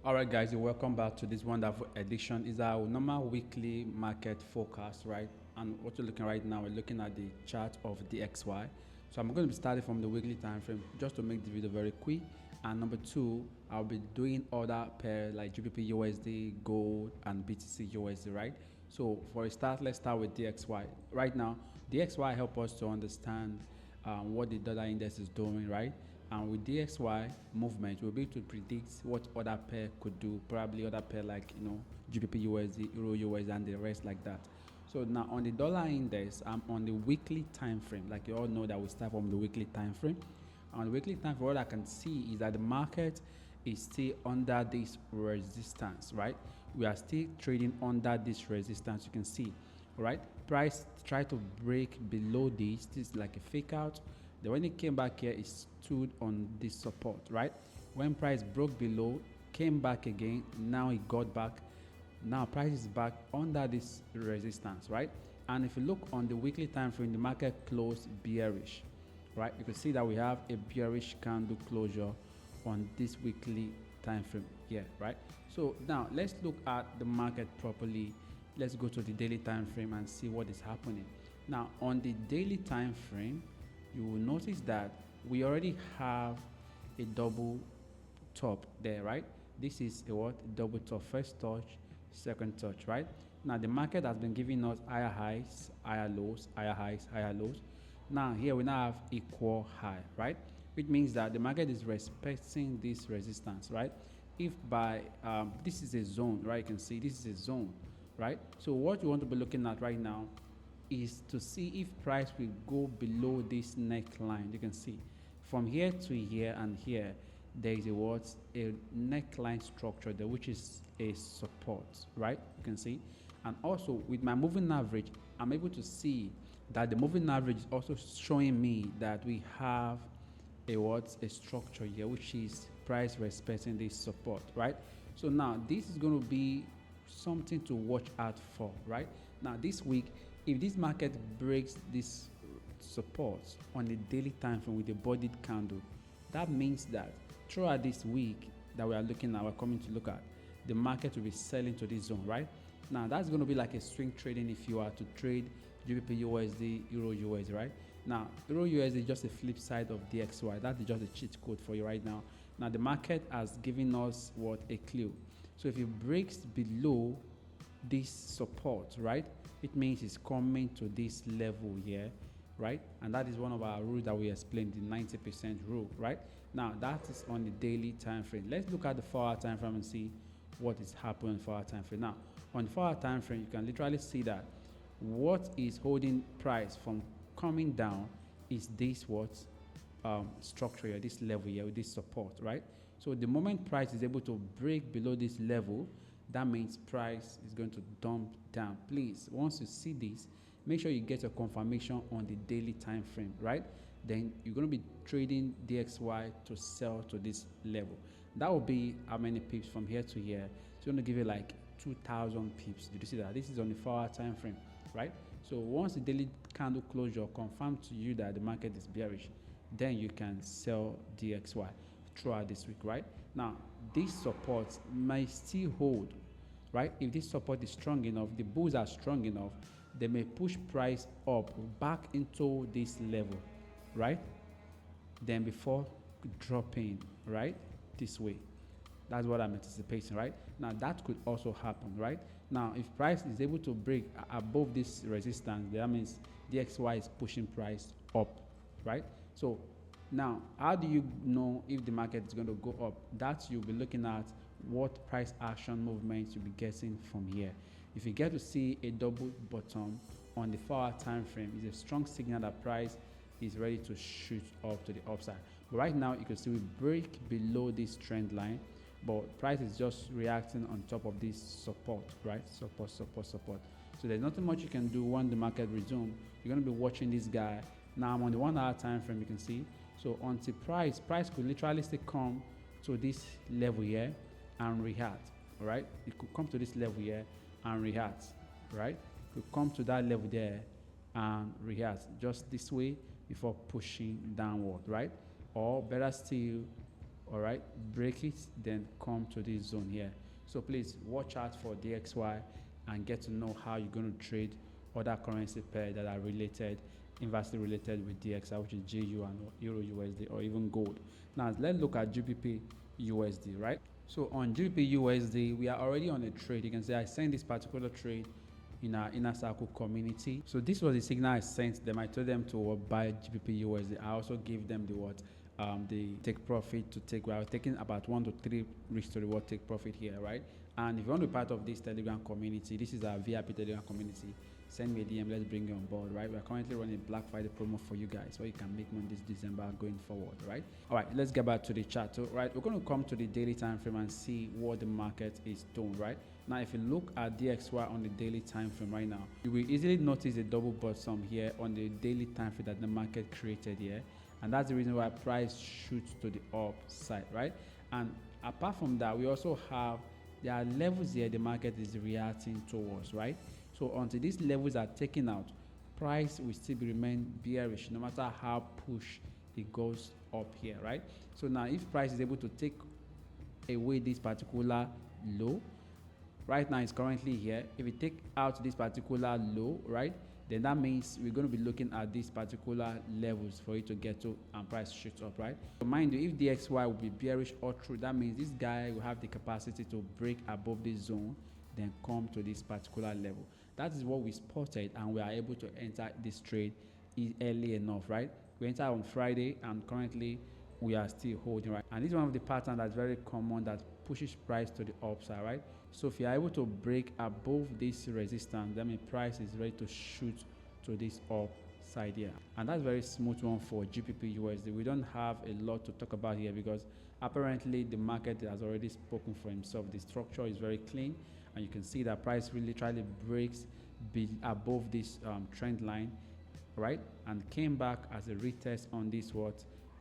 All right, guys, you're welcome back to this wonderful edition. Is our normal weekly market forecast, right? And what you're looking right now, we're looking at the chart of the XY. So I'm going to be starting from the weekly time frame just to make the video very quick. And number two, I'll be doing other pair like GBP USD, gold, and BTC USD, right? So for a start, let's start with DXY. Right now, DXY help us to understand what the dollar index is doing, right? And with DXY movement, we'll be able to predict what other pair could do, probably other pair like GBP USD, Euro USD, and the rest like that. So now on the dollar index, I'm on the weekly time frame. Like you all know that we start from the weekly time frame. On the weekly time frame, what I can see is that the market is still under this resistance, right? We are still trading under this resistance. You can see, right? Price try to break below this. This is like a fake out. Then when it came back here, it stood on this support, right? When price broke below, came back again. Now it got back. Now price is back under this resistance, right? And if you look on the weekly time frame, the market closed bearish, right? You can see that we have a bearish candle closure on this weekly time frame here, right? So now let's look at the market properly. Let's go to the daily time frame and see what is happening. Now on the daily time frame, you will notice that we already have a double top there, right? This is a what? Double top. First touch, second touch, right? Now the market has been giving us higher highs, higher lows, higher highs, higher lows. Now here we now have equal high, right? Which means that the market is respecting this resistance, right? If by this is a zone, right? You can see this is a zone, right? So what you want to be looking at right now is to see if price will go below this neckline. You can see from here to here and here there is a neckline structure there, which is a support, right? You can see. And also with my moving average, I'm able to see that the moving average is also showing me that we have a structure here, which is price respecting this support, right? So now this is going to be something to watch out for, right? Now this week, if this market breaks this support on the daily time frame with a bodied candle, that means that throughout this week that we are looking at, we're coming to look at, the market will be selling to this zone, right? Now that's going to be like a swing trading if you are to trade GBP USD, Euro USD, right? Now Euro USD is just a flip side of DXY. That is just a cheat code for you right now. Now the market has given us a clue. So if it breaks below this support, right, it means it's coming to this level here, right? And that is one of our rules that we explained, the 90% rule, right? Now that is on the daily time frame. Let's look at the 4-hour time frame and see what is happening for our time frame. Now on the 4-hour time frame, you can literally see that what is holding price from coming down is this structure here, this level here with this support, right? So the moment price is able to break below this level, that means price is going to dump down. Please, once you see this, make sure you get a confirmation on the daily time frame, right? Then you're going to be trading DXY to sell to this level. That will be how many pips from here to here. It's going to give you like 2,000 pips. Did you see that? This is on the 4-hour time frame, right? So once the daily candle closure confirms to you that the market is bearish, then you can sell DXY throughout this week, right? Now this support may still hold, right? If this support is strong enough, the bulls are strong enough, they may push price up back into this level, right? Then before dropping, right, this way. That's what I'm anticipating, right? Now that could also happen, right? Now if price is able to break above this resistance, that means DXY is pushing price up, right? So now how do you know if the market is going to go up? That you'll be looking at what price action movements you'll be getting from here. If you get to see a double bottom on the 4-hour time frame, it's a strong signal that price is ready to shoot up to the upside. But right now you can see we break below this trend line, but price is just reacting on top of this support, right? Support. So there's nothing much you can do when the market resumes. You're going to be watching this guy. Now I'm on the 1-hour time frame, you can see. So until price could literally still come to this level here and react, right? It could come to this level here and react, right? It could come to that level there and react just this way before pushing downward, right? Or better still, all right, break it, then come to this zone here. So please watch out for DXY and get to know how you're going to trade other currency pair that are related, inversely related with DXY, which is GU and Euro USD, or even gold. Now let's look at GBP USD, right? So on GBP USD, we are already on a trade. You can see I sent this particular trade in our inner circle community. So this was the signal I sent them. I told them to buy GBP USD. I also gave them the the take profit to take. We are taking about 1 to 3 risk to reward take profit here, right? And if you want to be part of this Telegram community, this is our VIP Telegram community. Send me a DM, let's bring you on board, right? We're currently running Black Friday promo for you guys, so you can make money this December going forward, right? All right, let's get back to the chart. So, right, we're going to come to the daily time frame and see what the market is doing, right? Now, if you look at DXY on the daily time frame right now, you will easily notice a double bottom here on the daily time frame that the market created here. And that's the reason why price shoots to the upside, right? And apart from that, we also have, there are levels here the market is reacting towards, right? So until these levels are taken out, price will still remain bearish no matter how push it goes up here, right? So now if price is able to take away this particular low, right now it's currently here. If we take out this particular low, right, then that means we're going to be looking at these particular levels for it to get to and price shoots up, right? So mind you, if DXY will be bearish all through, that means this guy will have the capacity to break above this zone, then come to this particular level. That is what we spotted, and we are able to enter this trade early enough, right? We enter on Friday, and currently we are still holding, right? And this is one of the patterns that's very common that pushes price to the upside, right? So if you are able to break above this resistance, that means price is ready to shoot to this upside here. And that's a very smooth one for GBP USD. We don't have a lot to talk about here because apparently the market has already spoken for himself. The structure is very clean, and you can see that price really literally breaks above this trend line, right, and came back as a retest on this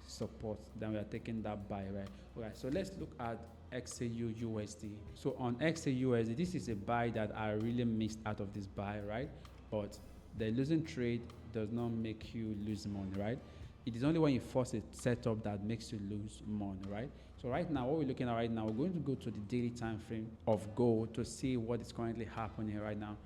support. Then we are taking that buy, right? Okay, so let's look at XAU USD. So on XAU USD, this is a buy that I really missed out of this buy, right? But the losing trade does not make you lose money, right? It is only when you force a setup that makes you lose money, right? So right now, what we're looking at right now, we're going to go to the daily time frame of gold to see what is currently happening right now.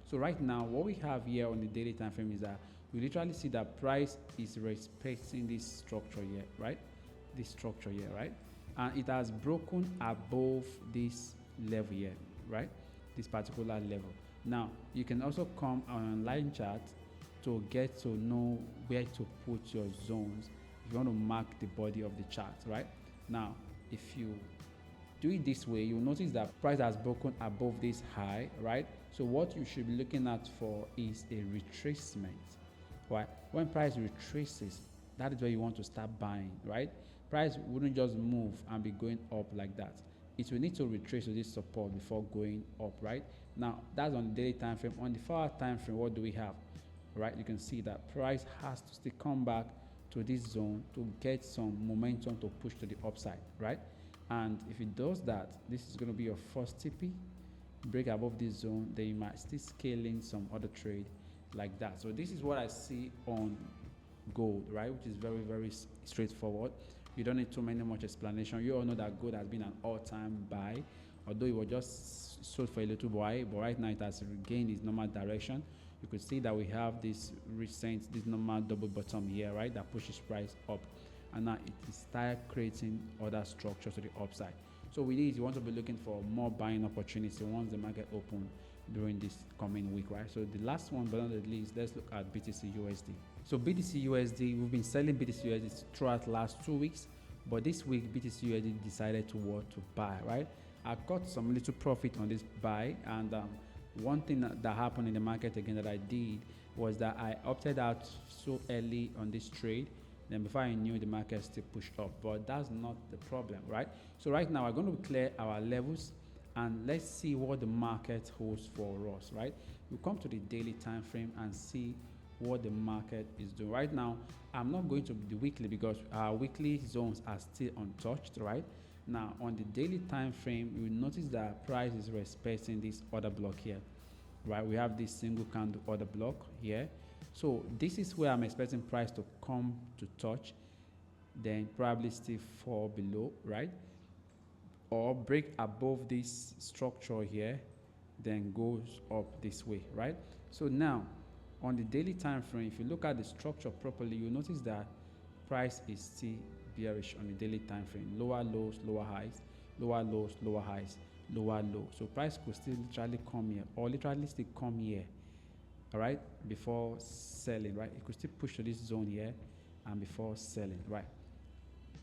So right now, what we have here on the daily time frame is that we literally see that price is respecting this structure here, right? This structure here, right? And it has broken above this level here, right? This particular level. Now, you can also come on line chart to get to know where to put your zones if you want to mark the body of the chart, right? Now, if you do it this way, you'll notice that price has broken above this high, right? So what you should be looking at for is a retracement, right? When price retraces, that is where you want to start buying, right? Price wouldn't just move and be going up like that. It will need to retrace to this support before going up, right? Now, that's on the daily time frame. On the 4-hour time frame, what do we have? Right, you can see that price has to still come back to this zone to get some momentum to push to the upside, right? And if it does that, this is going to be your first TP. Break above this zone, then you might still scale in some other trade like that. So this is what I see on gold, right, which is very, very straightforward. You don't need too much explanation. You all know that gold has been an all-time buy, although it was just sold for a little while, but right now it has regained its normal direction. You could see that we have this normal double bottom here, right, that pushes price up, and now it is start creating other structures to the upside. So with this, you want to be looking for more buying opportunity once the market open during this coming week, right? So the last one but not the least, let's look at BTC USD. So BTC USD, we've been selling BTC USD throughout the last 2 weeks, but this week BTC USD decided to buy, right? I got some little profit on this buy, and one thing that happened in the market again that I did was that I opted out so early on this trade. Then before I knew, the market still pushed up, but that's not the problem, right? So right now we're going to clear our levels and let's see what the market holds for us, right? We'll come to the daily time frame and see what the market is doing. Right now, I'm not going to the weekly because our weekly zones are still untouched, right? Now, on the daily time frame, you will notice that price is respecting this order block here, right? We have this single candle order block here. So this is where I'm expecting price to come to touch. then probably still fall below, right? Or break above this structure here, then goes up this way, right? So now on the daily time frame, if you look at the structure properly, you notice that price is still bearish on the daily time frame. Lower lows, lower highs, lower lows, lower highs, lower low. So price could still literally come here, or literally still come here, all right, before selling, right? It could still push to this zone here and before selling, right?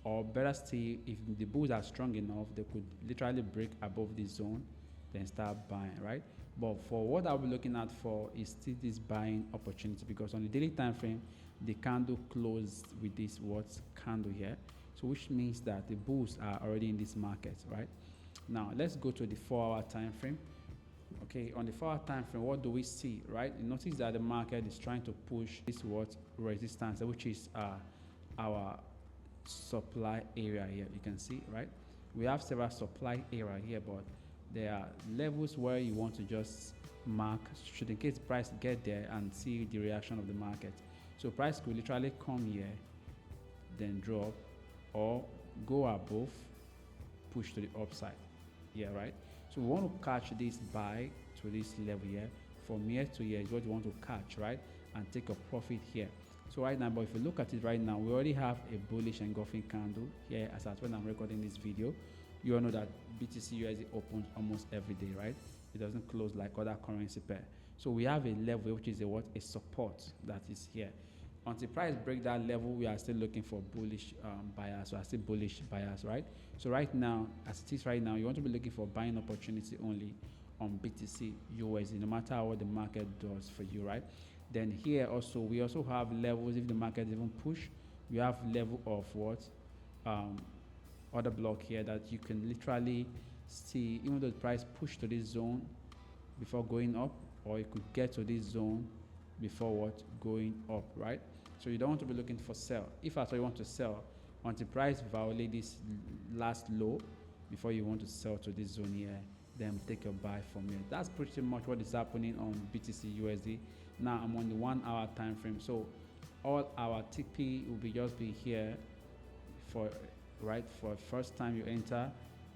Or better still, if the bulls are strong enough, they could literally break above this zone, then start buying, right? But for what I'll be looking at for is still this buying opportunity, because on the daily time frame, the candle closed with this what candle here, so which means that the bulls are already in this market, right? Now let's go to the 4-hour time frame. Okay, on the 4-hour time frame, what do we see, right? You notice that the market is trying to push this what resistance, which is our supply area here. You can see, right? We have several supply area here, but there are levels where you want to just mark, should in case price get there and see the reaction of the market. So price could literally come here, then drop, or go above, push to the upside. Yeah, right? So we want to catch this buy to this level here. From here to here is what you want to catch, right? And take a profit here. So right now, but if you look at it right now, we already have a bullish engulfing candle here as at when I'm recording this video. You all know that BTC USD opens almost every day, right? It doesn't close like other currency pair. So we have a level which is a support that is here. Until price break that level, we are still looking for bullish buyers. We are still bullish buyers, right? So right now, as it is right now, you want to be looking for buying opportunity only on BTC USD, no matter what the market does for you, right? Then here also, we also have levels. If the market even push, we have level of what other block here that you can literally see, even though the price push to this zone before going up, or you could get to this zone before what going up, right? So you don't want to be looking for sell. If at all you want to sell, until price violate this last low before you want to sell to this zone here, then take a buy from here. That's pretty much what is happening on BTC USD. Now I'm on the 1-hour time frame, so all our TP will be just be here for first time you enter,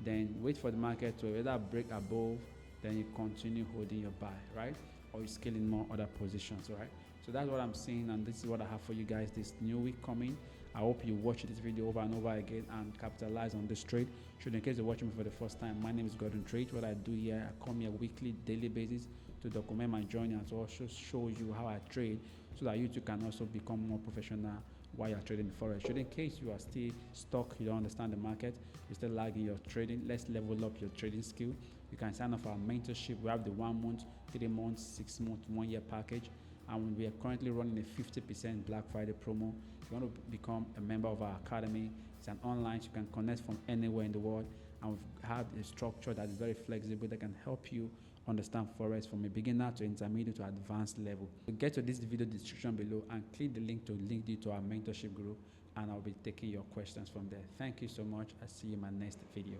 then wait for the market to either break above, then you continue holding your buy, right? Or you scale in more other positions, right? So that's what I'm seeing, and this is what I have for you guys this new week coming. I hope you watch this video over and over again and capitalize on this trade. Should in case you're watching me for the first time, my name is Gordon Trade. What I do here, I come here weekly, daily basis to document my journey and to also show you how I trade, so that you too can also become more professional while you're trading Forex. Should in case you are still stuck, you don't understand the market, you're still lagging your trading, let's level up your trading skill. You can sign up for our mentorship. We have the 1 month, 3 months, 6 month, 1 year package, and we are currently running a 50% Black Friday promo. If you want to become a member of our academy, it's an online, so you can connect from anywhere in the world, and we've had a structure that is very flexible that can help you understand Forex from a beginner to intermediate to advanced level. So get to this video description below and click the link to link you to our mentorship group, and I'll be taking your questions from there. Thank you so much. I'll see you in my next video.